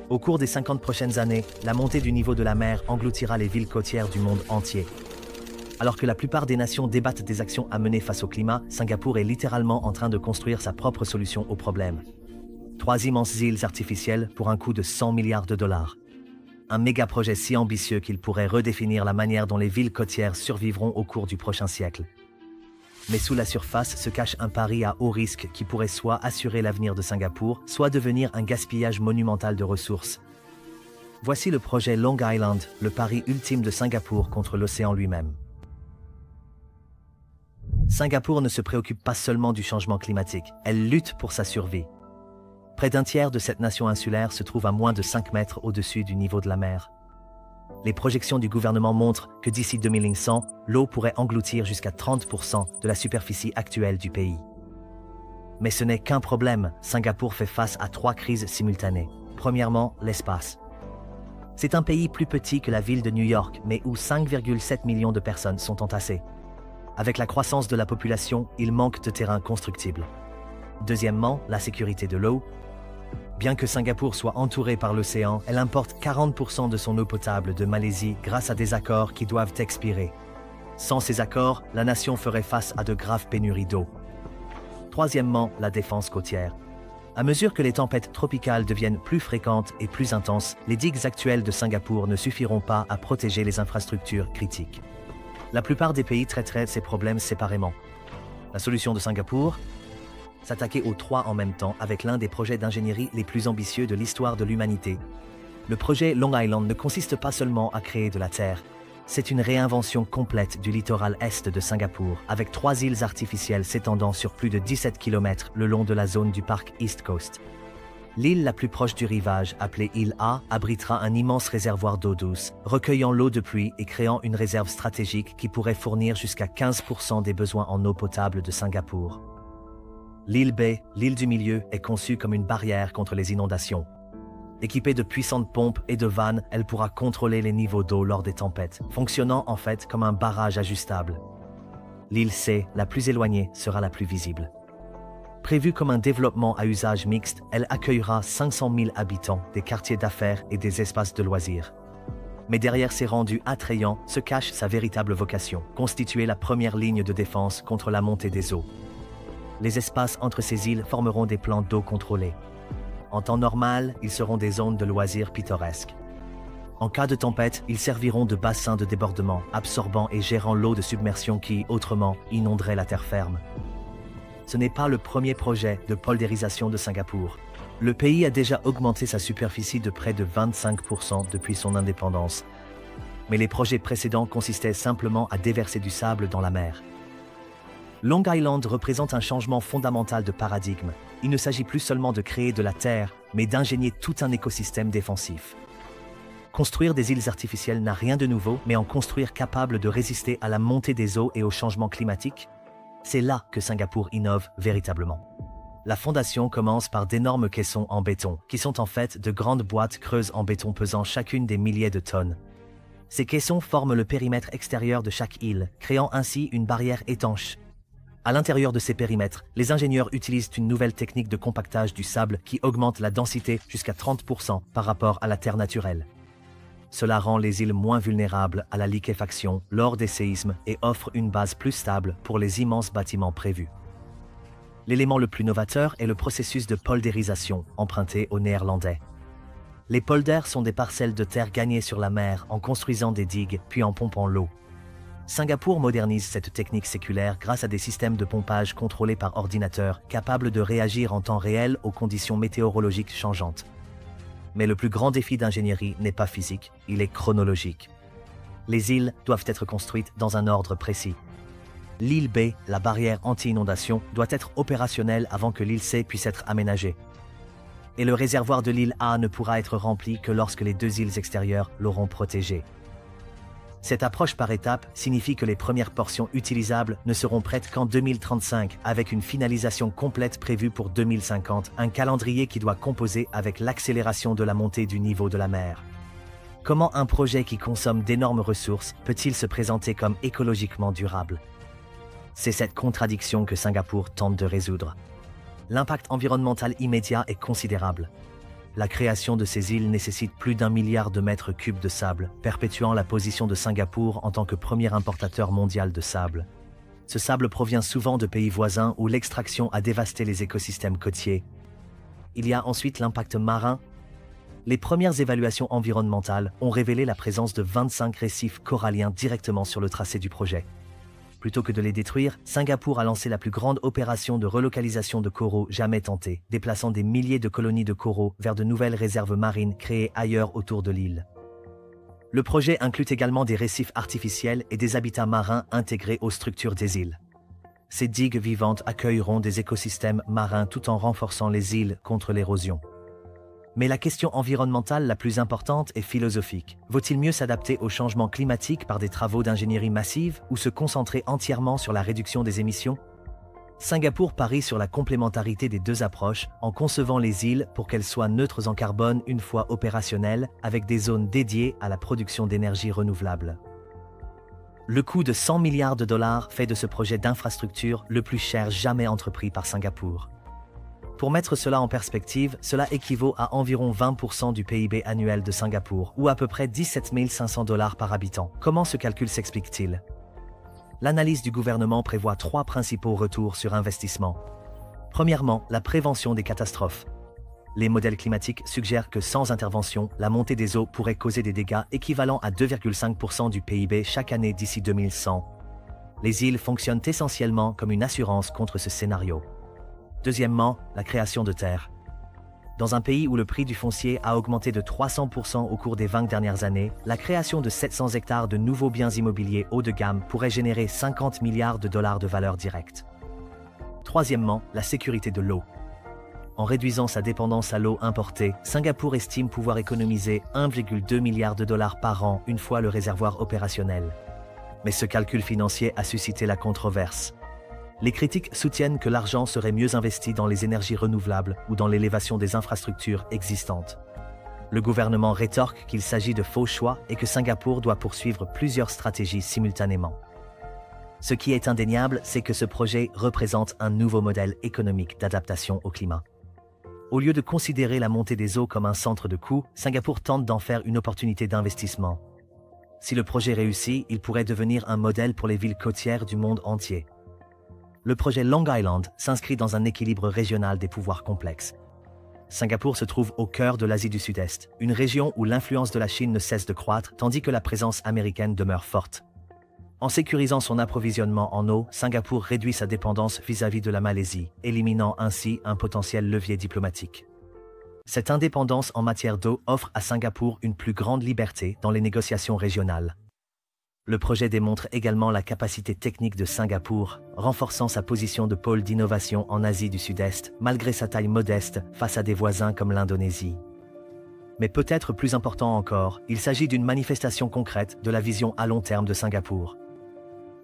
Au cours des 50 prochaines années, la montée du niveau de la mer engloutira les villes côtières du monde entier. Alors que la plupart des nations débattent des actions à mener face au climat, Singapour est littéralement en train de construire sa propre solution au problème. 3 immenses îles artificielles pour un coût de 100 milliards de dollars. Un méga projet si ambitieux qu'il pourrait redéfinir la manière dont les villes côtières survivront au cours du prochain siècle. Mais sous la surface se cache un pari à haut risque qui pourrait soit assurer l'avenir de Singapour, soit devenir un gaspillage monumental de ressources. Voici le projet Long Island, le pari ultime de Singapour contre l'océan lui-même. Singapour ne se préoccupe pas seulement du changement climatique, elle lutte pour sa survie. Près d'un tiers de cette nation insulaire se trouve à moins de 5 mètres au-dessus du niveau de la mer. Les projections du gouvernement montrent que d'ici 2100, l'eau pourrait engloutir jusqu'à 30% de la superficie actuelle du pays. Mais ce n'est qu'un problème, Singapour fait face à 3 crises simultanées. Premièrement, l'espace. C'est un pays plus petit que la ville de New York, mais où 5,7 millions de personnes sont entassées. Avec la croissance de la population, il manque de terrain constructible. Deuxièmement, la sécurité de l'eau. Bien que Singapour soit entourée par l'océan, elle importe 40% de son eau potable de Malaisie grâce à des accords qui doivent expirer. Sans ces accords, la nation ferait face à de graves pénuries d'eau. Troisièmement, la défense côtière. À mesure que les tempêtes tropicales deviennent plus fréquentes et plus intenses, les digues actuelles de Singapour ne suffiront pas à protéger les infrastructures critiques. La plupart des pays traiteraient ces problèmes séparément. La solution de Singapour ? S'attaquer aux 3 en même temps avec l'un des projets d'ingénierie les plus ambitieux de l'histoire de l'humanité. Le projet Long Island ne consiste pas seulement à créer de la terre. C'est une réinvention complète du littoral est de Singapour, avec 3 îles artificielles s'étendant sur plus de 17 km le long de la zone du parc East Coast. L'île la plus proche du rivage, appelée île A, abritera un immense réservoir d'eau douce, recueillant l'eau de pluie et créant une réserve stratégique qui pourrait fournir jusqu'à 15% des besoins en eau potable de Singapour. L'île B, l'île du milieu, est conçue comme une barrière contre les inondations. Équipée de puissantes pompes et de vannes, elle pourra contrôler les niveaux d'eau lors des tempêtes, fonctionnant en fait comme un barrage ajustable. L'île C, la plus éloignée, sera la plus visible. Prévue comme un développement à usage mixte, elle accueillera 500 000 habitants, des quartiers d'affaires et des espaces de loisirs. Mais derrière ces rendus attrayants se cache sa véritable vocation, constituer la première ligne de défense contre la montée des eaux. Les espaces entre ces îles formeront des plans d'eau contrôlés. En temps normal, ils seront des zones de loisirs pittoresques. En cas de tempête, ils serviront de bassins de débordement, absorbant et gérant l'eau de submersion qui, autrement, inonderait la terre ferme. Ce n'est pas le premier projet de poldérisation de Singapour. Le pays a déjà augmenté sa superficie de près de 25% depuis son indépendance. Mais les projets précédents consistaient simplement à déverser du sable dans la mer. Long Island représente un changement fondamental de paradigme. Il ne s'agit plus seulement de créer de la terre, mais d'ingénier tout un écosystème défensif. Construire des îles artificielles n'a rien de nouveau, mais en construire capable de résister à la montée des eaux et au changement climatique, c'est là que Singapour innove véritablement. La fondation commence par d'énormes caissons en béton, qui sont en fait de grandes boîtes creuses en béton pesant chacune des milliers de tonnes. Ces caissons forment le périmètre extérieur de chaque île, créant ainsi une barrière étanche. À l'intérieur de ces périmètres, les ingénieurs utilisent une nouvelle technique de compactage du sable qui augmente la densité jusqu'à 30% par rapport à la terre naturelle. Cela rend les îles moins vulnérables à la liquéfaction lors des séismes et offre une base plus stable pour les immenses bâtiments prévus. L'élément le plus novateur est le processus de poldérisation, emprunté aux Néerlandais. Les polders sont des parcelles de terre gagnées sur la mer en construisant des digues puis en pompant l'eau. Singapour modernise cette technique séculaire grâce à des systèmes de pompage contrôlés par ordinateur capables de réagir en temps réel aux conditions météorologiques changeantes. Mais le plus grand défi d'ingénierie n'est pas physique, il est chronologique. Les îles doivent être construites dans un ordre précis. L'île B, la barrière anti-inondation, doit être opérationnelle avant que l'île C puisse être aménagée. Et le réservoir de l'île A ne pourra être rempli que lorsque les 2 îles extérieures l'auront protégé. Cette approche par étapes signifie que les premières portions utilisables ne seront prêtes qu'en 2035, avec une finalisation complète prévue pour 2050, un calendrier qui doit composer avec l'accélération de la montée du niveau de la mer. Comment un projet qui consomme d'énormes ressources peut-il se présenter comme écologiquement durable? C'est cette contradiction que Singapour tente de résoudre. L'impact environnemental immédiat est considérable. La création de ces îles nécessite plus d'1 milliard de mètres cubes de sable, perpétuant la position de Singapour en tant que premier importateur mondial de sable. Ce sable provient souvent de pays voisins où l'extraction a dévasté les écosystèmes côtiers. Il y a ensuite l'impact marin. Les premières évaluations environnementales ont révélé la présence de 25 récifs coralliens directement sur le tracé du projet. Plutôt que de les détruire, Singapour a lancé la plus grande opération de relocalisation de coraux jamais tentée, déplaçant des milliers de colonies de coraux vers de nouvelles réserves marines créées ailleurs autour de l'île. Le projet inclut également des récifs artificiels et des habitats marins intégrés aux structures des îles. Ces digues vivantes accueilleront des écosystèmes marins tout en renforçant les îles contre l'érosion. Mais la question environnementale la plus importante est philosophique. Vaut-il mieux s'adapter au changement climatique par des travaux d'ingénierie massive ou se concentrer entièrement sur la réduction des émissions? Singapour parie sur la complémentarité des deux approches en concevant les îles pour qu'elles soient neutres en carbone une fois opérationnelles, avec des zones dédiées à la production d'énergie renouvelable. Le coût de 100 milliards de dollars fait de ce projet d'infrastructure le plus cher jamais entrepris par Singapour. Pour mettre cela en perspective, cela équivaut à environ 20% du PIB annuel de Singapour, ou à peu près 17 500 $ par habitant. Comment ce calcul s'explique-t-il? L'analyse du gouvernement prévoit 3 principaux retours sur investissement. Premièrement, la prévention des catastrophes. Les modèles climatiques suggèrent que sans intervention, la montée des eaux pourrait causer des dégâts équivalents à 2,5% du PIB chaque année d'ici 2100. Les îles fonctionnent essentiellement comme une assurance contre ce scénario. Deuxièmement, la création de terres. Dans un pays où le prix du foncier a augmenté de 300% au cours des 20 dernières années, la création de 700 hectares de nouveaux biens immobiliers haut de gamme pourrait générer 50 milliards de dollars de valeur directe. Troisièmement, la sécurité de l'eau. En réduisant sa dépendance à l'eau importée, Singapour estime pouvoir économiser 1,2 milliard de dollars par an une fois le réservoir opérationnel. Mais ce calcul financier a suscité la controverse. Les critiques soutiennent que l'argent serait mieux investi dans les énergies renouvelables ou dans l'élévation des infrastructures existantes. Le gouvernement rétorque qu'il s'agit de faux choix et que Singapour doit poursuivre plusieurs stratégies simultanément. Ce qui est indéniable, c'est que ce projet représente un nouveau modèle économique d'adaptation au climat. Au lieu de considérer la montée des eaux comme un centre de coût, Singapour tente d'en faire une opportunité d'investissement. Si le projet réussit, il pourrait devenir un modèle pour les villes côtières du monde entier. Le projet Long Island s'inscrit dans un équilibre régional des pouvoirs complexes. Singapour se trouve au cœur de l'Asie du Sud-Est, une région où l'influence de la Chine ne cesse de croître tandis que la présence américaine demeure forte. En sécurisant son approvisionnement en eau, Singapour réduit sa dépendance vis-à-vis de la Malaisie, éliminant ainsi un potentiel levier diplomatique. Cette indépendance en matière d'eau offre à Singapour une plus grande liberté dans les négociations régionales. Le projet démontre également la capacité technique de Singapour, renforçant sa position de pôle d'innovation en Asie du Sud-Est, malgré sa taille modeste face à des voisins comme l'Indonésie. Mais peut-être plus important encore, il s'agit d'une manifestation concrète de la vision à long terme de Singapour.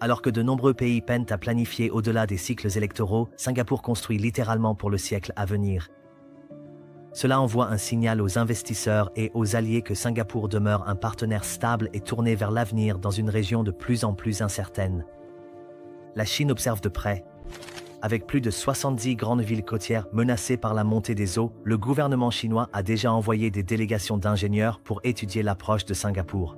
Alors que de nombreux pays peinent à planifier au-delà des cycles électoraux, Singapour construit littéralement pour le siècle à venir. Cela envoie un signal aux investisseurs et aux alliés que Singapour demeure un partenaire stable et tourné vers l'avenir dans une région de plus en plus incertaine. La Chine observe de près. Avec plus de 70 grandes villes côtières menacées par la montée des eaux, le gouvernement chinois a déjà envoyé des délégations d'ingénieurs pour étudier l'approche de Singapour.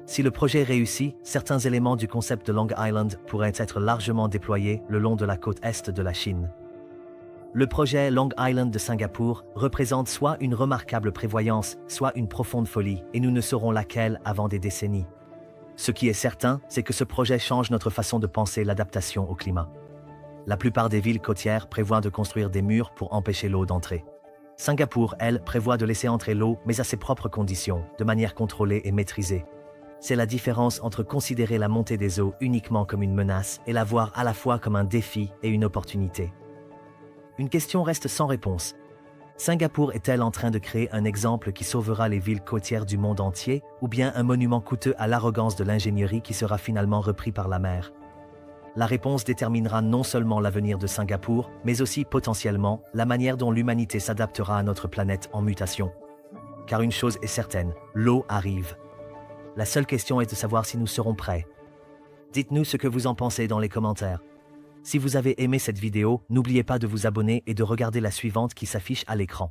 Si le projet réussit, certains éléments du concept de Long Island pourraient être largement déployés le long de la côte est de la Chine. Le projet Long Island de Singapour représente soit une remarquable prévoyance, soit une profonde folie, et nous ne saurons laquelle avant des décennies. Ce qui est certain, c'est que ce projet change notre façon de penser l'adaptation au climat. La plupart des villes côtières prévoient de construire des murs pour empêcher l'eau d'entrer. Singapour, elle, prévoit de laisser entrer l'eau, mais à ses propres conditions, de manière contrôlée et maîtrisée. C'est la différence entre considérer la montée des eaux uniquement comme une menace et la voir à la fois comme un défi et une opportunité. Une question reste sans réponse. Singapour est-elle en train de créer un exemple qui sauvera les villes côtières du monde entier, ou bien un monument coûteux à l'arrogance de l'ingénierie qui sera finalement repris par la mer? La réponse déterminera non seulement l'avenir de Singapour, mais aussi potentiellement la manière dont l'humanité s'adaptera à notre planète en mutation. Car une chose est certaine, l'eau arrive. La seule question est de savoir si nous serons prêts. Dites-nous ce que vous en pensez dans les commentaires. Si vous avez aimé cette vidéo, n'oubliez pas de vous abonner et de regarder la suivante qui s'affiche à l'écran.